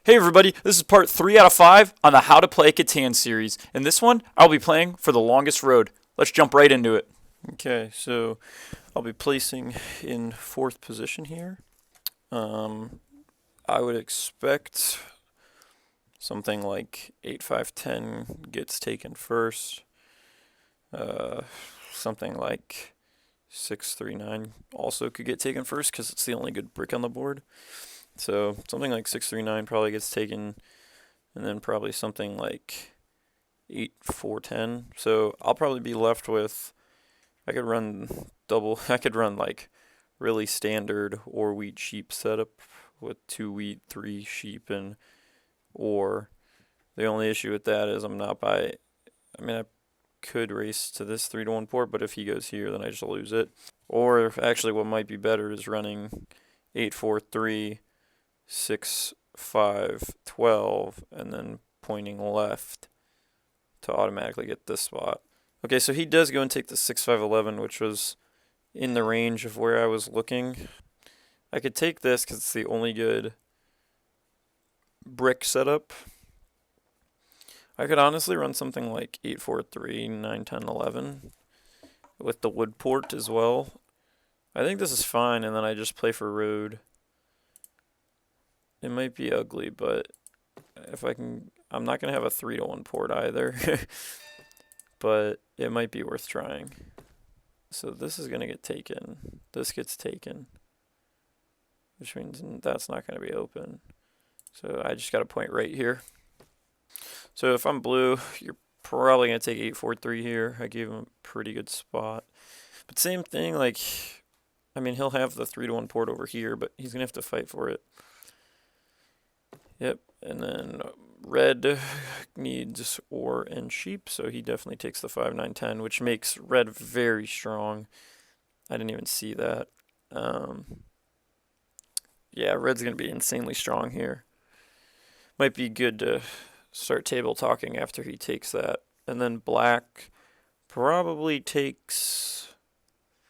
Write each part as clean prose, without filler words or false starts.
Hey everybody, this is part 3 out of 5 on the How to Play Catan series. In this one, I'll be playing for the longest road. Let's jump right into it. Okay, so I'll be placing in 4th position here. I would expect something like 8-5-10 gets taken first. Something like 6-3-9 also could get taken first because it's the only good brick on the board. So something like 6-3-9 probably gets taken, and then probably something like 8-4-10. So I'll probably be left with, I could run like really standard or wheat sheep setup with 2 wheat, 3 sheep, and or. The only issue with that is I could race to this 3-1 port, but if he goes here, then I just lose it. Or actually, what might be better is running 8-4-3. 6-5-12, and then pointing left to automatically get this spot. Okay, so he does go and take the 6-5-11, which was in the range of where I was looking. I could take this because it's the only good brick setup. I could honestly run something like 8-4-3, 9-10-11 with the wood port as well. I think this is fine, and then I just play for road. It might be ugly, but if I can, I'm not going to have a 3-1 port either, but it might be worth trying. So this is going to get taken. This gets taken, which means that's not going to be open. So I just got a point right here. So if I'm blue, you're probably going to take 8-4-3 here. I gave him a pretty good spot. But same thing, like, I mean, he'll have the 3-1 port over here, but he's going to have to fight for it. Yep, and then red needs ore and sheep, so he definitely takes the 5-9-10, which makes red very strong. I didn't even see that. Yeah, red's going to be insanely strong here. Might be good to start table talking after he takes that. And then black probably takes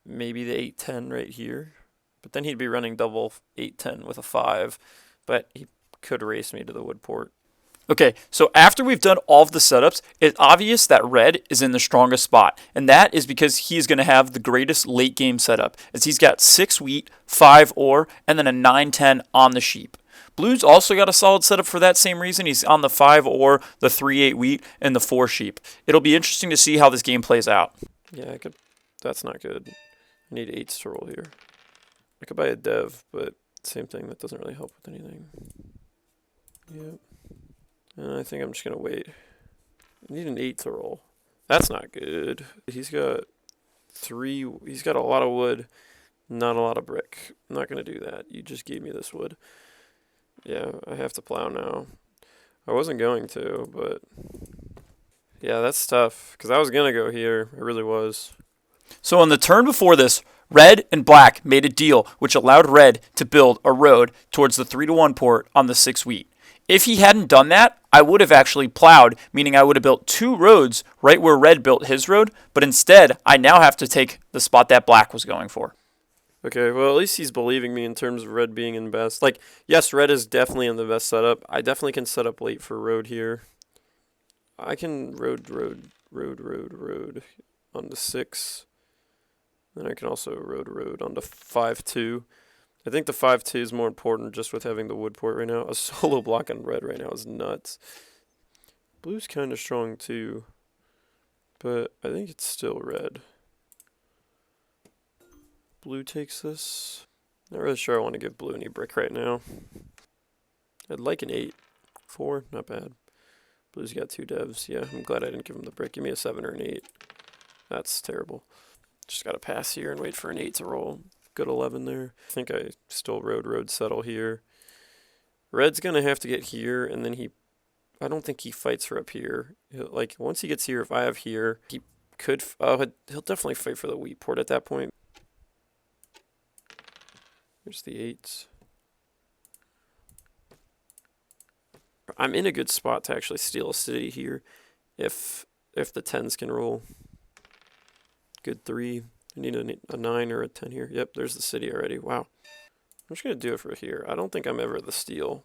maybe the 8-10 right here, but then he'd be running double 8-10 with a 5, but he could race me to the wood port. Okay, so after we've done all of the setups, it's obvious that red is in the strongest spot, and that is because he's going to have the greatest late game setup, as he's got 6 wheat, 5 ore, and then a 9-10 on the sheep. Blue's also got a solid setup for that same reason. He's on the 5 ore, the 3-8 wheat, and the 4 sheep. It'll be interesting to see how this game plays out. Yeah, that's not good. I need 8s to roll here. I could buy a dev, but same thing, that doesn't really help with anything. Yep. And I think I'm just going to wait. I need an 8 to roll. That's not good. He's got a lot of wood, not a lot of brick. I'm not going to do that. You just gave me this wood. Yeah, I have to plow now. I wasn't going to, but yeah, that's tough, because I was going to go here. I really was. So on the turn before this, red and black made a deal which allowed red to build a road towards the 3-1 port on the 6 wheat. If he hadn't done that, I would have actually plowed, meaning I would have built 2 roads right where red built his road, but instead I now have to take the spot that black was going for. Okay, well, at least he's believing me in terms of red being in best. Like, yes, red is definitely in the best setup. I definitely can set up late for road here. I can road on the 6. Then I can also road on the 5-2. I think the 5-2 is more important just with having the wood port right now. A solo block on red right now is nuts. Blue's kind of strong too, but I think it's still red. Blue takes this. Not really sure I want to give blue any brick right now. I'd like an 8-4, not bad. Blue's got 2 devs. Yeah, I'm glad I didn't give him the brick. Give me a 7 or an 8. That's terrible. Just got to pass here and wait for an 8 to roll. Good 11 there. I think I still road settle here. Red's going to have to get here, and then I don't think he fights for up here. Like, once he gets here, if I have here, he could, he'll definitely fight for the wheat port at that point. Here's the 8s. I'm in a good spot to actually steal a city here if the 10s can roll. Good 3. I need a 9 or a 10 here. Yep, there's the city already. Wow. I'm just going to do it for here. I don't think I'm ever the steal.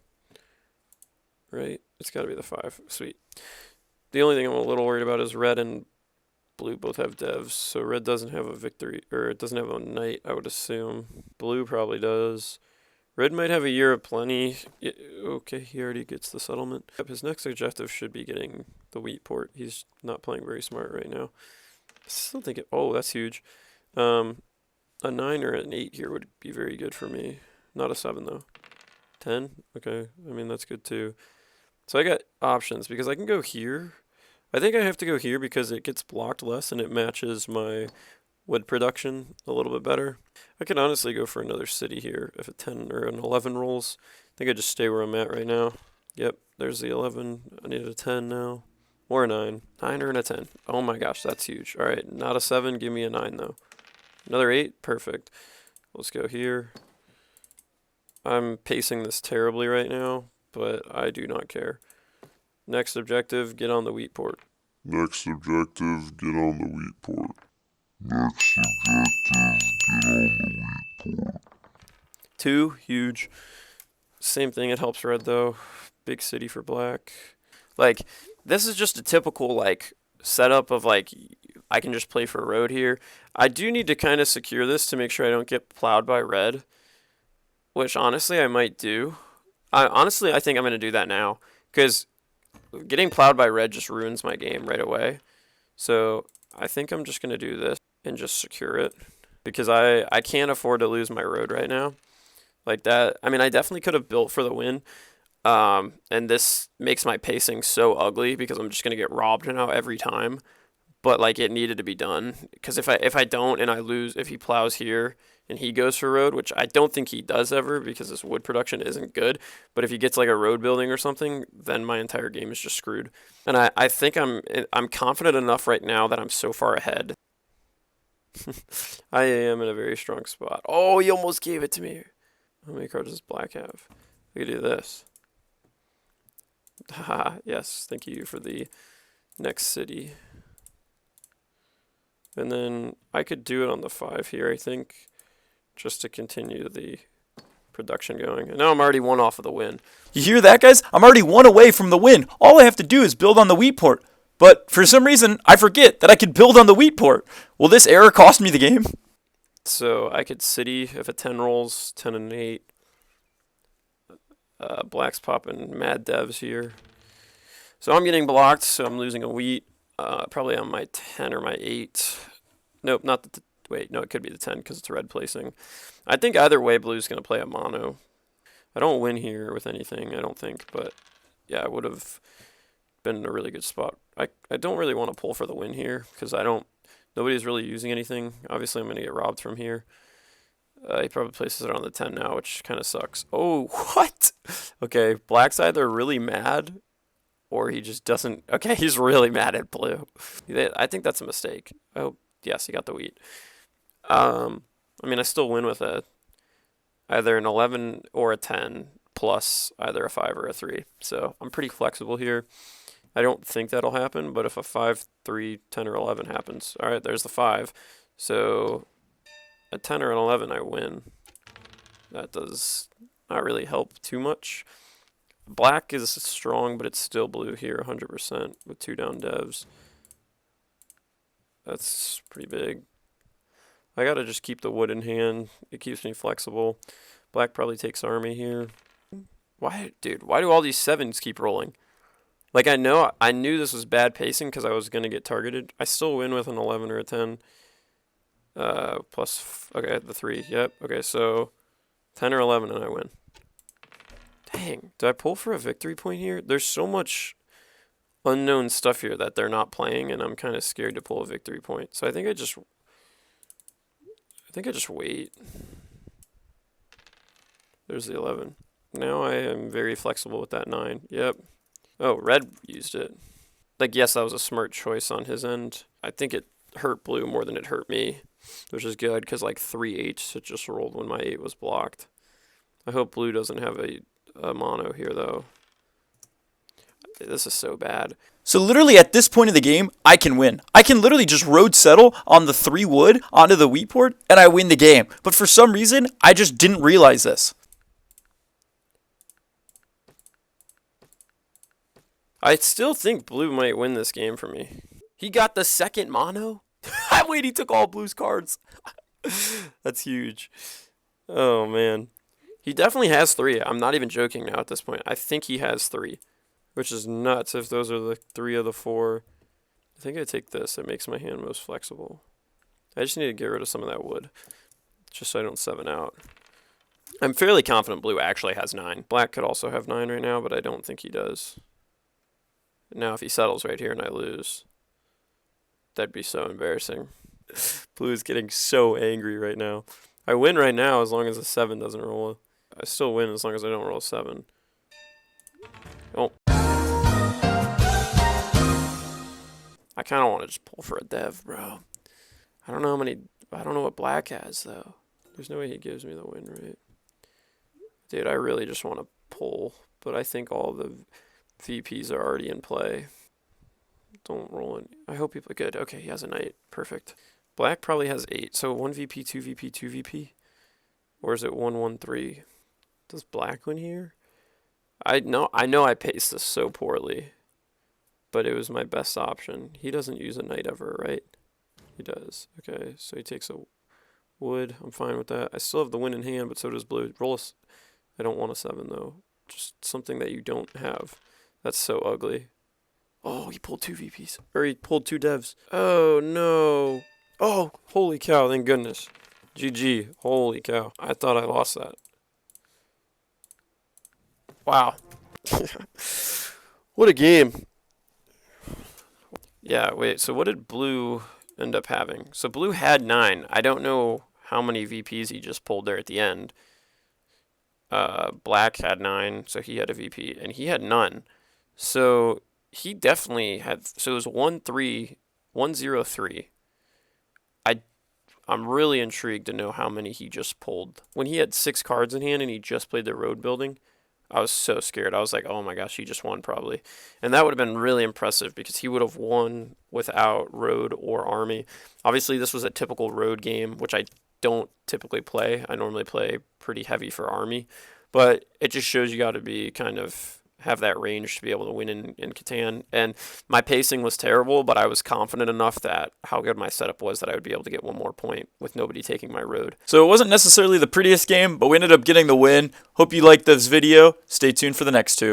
right? It's got to be the 5. Sweet. The only thing I'm a little worried about is red and blue both have devs, so red doesn't have a victory, or it doesn't have a knight, I would assume. Blue probably does. Red might have a year of plenty. Yeah, okay, he already gets the settlement. Yep, his next objective should be getting the wheat port. He's not playing very smart right now. I still think it, oh, that's huge. A 9 or an 8 here would be very good for me. Not a 7 though. 10? Okay, I mean that's good too. So I got options because I can go here. I think I have to go here because it gets blocked less and it matches my wood production a little bit better. I could honestly go for another city here if a 10 or an 11 rolls. I think I just stay where I'm at right now. Yep, there's the 11. I need a 10 now. Or a 9. 9 or a 10. Oh my gosh, that's huge. Alright, not a 7. Give me a 9 though. Another 8. Perfect. Let's go here. I'm pacing this terribly right now, but I do not care. Next objective, get on the wheat port. Next objective, get on the wheat port. Next objective, get on the wheat port. 2, huge. Same thing, it helps red though. Big city for black. Like, this is just a typical, like, setup of, like, I can just play for road here. I do need to kind of secure this to make sure I don't get plowed by red, which honestly I might do. Honestly, I think I'm going to do that now, because getting plowed by red just ruins my game right away. So I think I'm just going to do this and just secure it, because I can't afford to lose my road right now. Like that, I mean, I definitely could have built for the win. And this makes my pacing so ugly because I'm just going to get robbed now every time. But like it needed to be done, because if I don't and I lose, if he plows here and he goes for road, which I don't think he does ever because his wood production isn't good, but if he gets like a road building or something, then my entire game is just screwed. And I think I'm confident enough right now that I'm so far ahead. I am in a very strong spot. Oh, he almost gave it to me. How many cards does black have? We could do this. Haha, yes, thank you for the next city. And then I could do it on the 5 here, I think, just to continue the production going. And now I'm already 1 off of the win. You hear that, guys? I'm already 1 away from the win. All I have to do is build on the wheat port. But for some reason, I forget that I could build on the wheat port. Will this error cost me the game? So I could city if a 10 rolls, 10 and 8. Black's popping mad devs here. So I'm getting blocked, so I'm losing a wheat. Probably on my 10 or my 8. Nope, not the... Wait, no, it could be the 10 because it's red placing. I think either way, blue's going to play a mono. I don't win here with anything, I don't think. But, yeah, I would have been in a really good spot. I don't really want to pull for the win here because nobody's really using anything. Obviously, I'm going to get robbed from here. He probably places it on the 10 now, which kind of sucks. Oh, what? Okay, black's either really mad or he just doesn't. Okay, he's really mad at blue. I think that's a mistake. Oh, yes, he got the wheat. I mean, I still win with either an 11 or a 10 plus either a 5 or a 3. So I'm pretty flexible here. I don't think that'll happen, but if a 5, 3, 10, or 11 happens, all right, there's the 5. So a 10 or an 11, I win. That does not really help too much. Black is strong, but it's still blue here 100% with 2 down devs. That's pretty big. I gotta just keep the wood in hand. It keeps me flexible. Black probably takes army here. Why, dude, why do all these 7s keep rolling? Like, I knew this was bad pacing because I was going to get targeted. I still win with an 11 or a 10. Plus, okay, the 3, yep. Okay, so 10 or 11 and I win. Dang, did I pull for a victory point here? There's so much unknown stuff here that they're not playing, and I'm kind of scared to pull a victory point. So I think I just wait. There's the 11. Now I am very flexible with that 9. Yep. Oh, red used it. Like, yes, that was a smart choice on his end. I think it hurt blue more than it hurt me, which is good because like 3 8s it just rolled when my 8 was blocked. I hope blue doesn't have a mono here, though. This is so bad. So literally at this point of the game, I can win. I can literally just road settle on the 3 wood onto the wheat port, and I win the game. But for some reason, I just didn't realize this. I still think blue might win this game for me. He got the second mono? Wait, he took all blue's cards. That's huge. Oh, man. He definitely has 3. I'm not even joking now at this point. I think he has 3, which is nuts if those are the 3 of the 4. I think I take this. It makes my hand most flexible. I just need to get rid of some of that wood, just so I don't 7 out. I'm fairly confident blue actually has 9. Black could also have 9 right now, but I don't think he does. Now if he settles right here and I lose, that'd be so embarrassing. Blue is getting so angry right now. I win right now as long as a 7 doesn't roll. I still win as long as I don't roll a 7. Oh. I kind of want to just pull for a dev, bro. I don't know what black has, though. There's no way he gives me the win, right? Dude, I really just want to pull, but I think all the VPs are already in play. Don't roll in. I hope people are good. Okay, he has a knight. Perfect. Black probably has 8. So 1 VP, 2 VP, 2 VP? Or is it 1, 1, 3? Does black win here? I know I paced this so poorly, but it was my best option. He doesn't use a knight ever, right? He does. Okay, so he takes a wood. I'm fine with that. I still have the win in hand, but so does blue. Roll a... I don't want a 7, though. Just something that you don't have. That's so ugly. Oh, he pulled 2 VPs. Or he pulled 2 devs. Oh, no. Oh, holy cow, thank goodness. GG. Holy cow. I thought I lost that. Wow. What a game. Yeah, wait, so what did blue end up having? So blue had 9. I don't know how many VPs he just pulled there at the end. Black had 9, so he had a VP, and he had none. So he definitely had, so it was 1, 3, 1, 0, 3. I'm really intrigued to know how many he just pulled. When he had 6 cards in hand and he just played the road building, I was so scared. I was like, oh my gosh, he just won probably. And that would have been really impressive because he would have won without road or army. Obviously, this was a typical road game, which I don't typically play. I normally play pretty heavy for army. But it just shows you got to be kind of have that range to be able to win in Catan. And my pacing was terrible, but I was confident enough that how good my setup was that I would be able to get 1 more point with nobody taking my road. So it wasn't necessarily the prettiest game, but we ended up getting the win. Hope you liked this video. Stay tuned for the next 2.